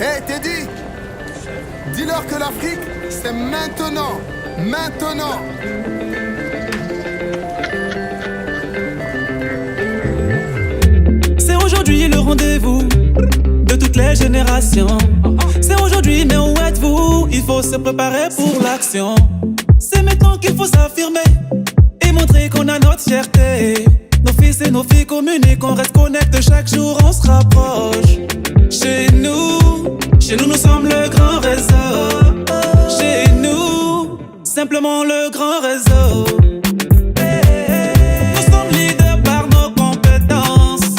Hey Teddy, dis-leur que l'Afrique, c'est maintenant. Maintenant. C'est aujourd'hui le rendez-vous de toutes les générations. C'est aujourd'hui, mais où êtes-vous? Il faut se préparer pour l'action. C'est maintenant qu'il faut s'affirmer et montrer qu'on a notre fierté. Nos fils et nos filles communiquent, on reste connectés chaque jour, on se rapproche. Chez nous, nous sommes le grand réseau. Chez nous, simplement le grand réseau. Nous sommes leaders par nos compétences.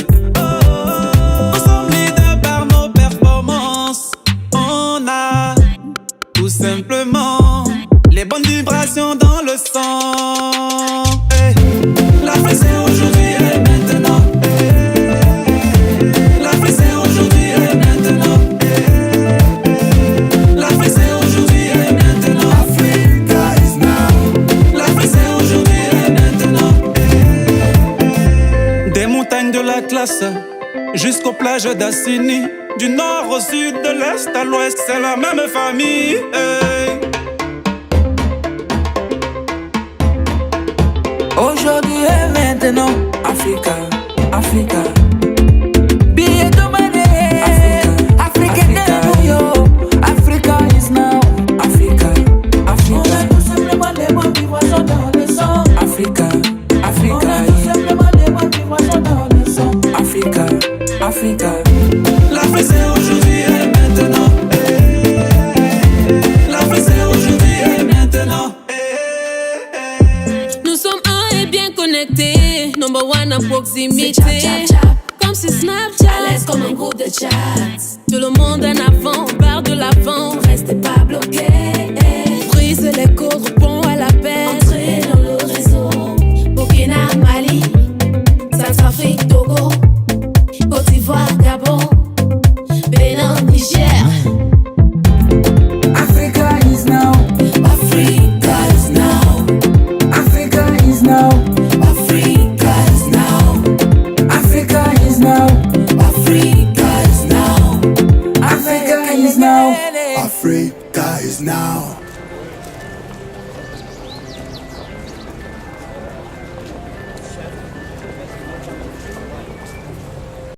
Nous sommes leaders par nos performances. On a tout simplement les bonnes vibrations dans le sang. L'Afrique c'est aujourd'hui et maintenant. L'Afrique c'est aujourd'hui et maintenant. L'Afrique c'est aujourd'hui et maintenant. Africa is now. L'Afrique c'est aujourd'hui et maintenant. Des montagnes de l'Atlas jusqu'aux plages d'Assini. Du nord au sud, de l'est à l'ouest, c'est la même famille. Aujourd'hui et maintenant, Africa, Africa. Billet de monnaie, Africa is now. Africa is now. Africa, Africa. On a tout simplement les bonnes vibrations dans le sang. Africa, Africa. On a tout simplement les bonnes vibrations dans le sang. Africa, Africa. L'Afrique c'est aujourd'hui et maintenant. L'Afrique c'est aujourd'hui et maintenant. Nous sommes un et bien connectés. Number one en proximité. Comme si Snapchat, à l'aise comme un groupe de chat. tout le monde en avant, on part de l'avant. Restez pas bloqué. Brise les codes, pont à la peine. Entrez dans le réseau. Burkina, Mali, Centrafrique, Togo, Côte d'Ivoire, Gabon, Bénin, Niger. Africa is now. Africa is now. Africa is now. Africa is now. Africa is now. Africa is now. Africa is now. Africa is now.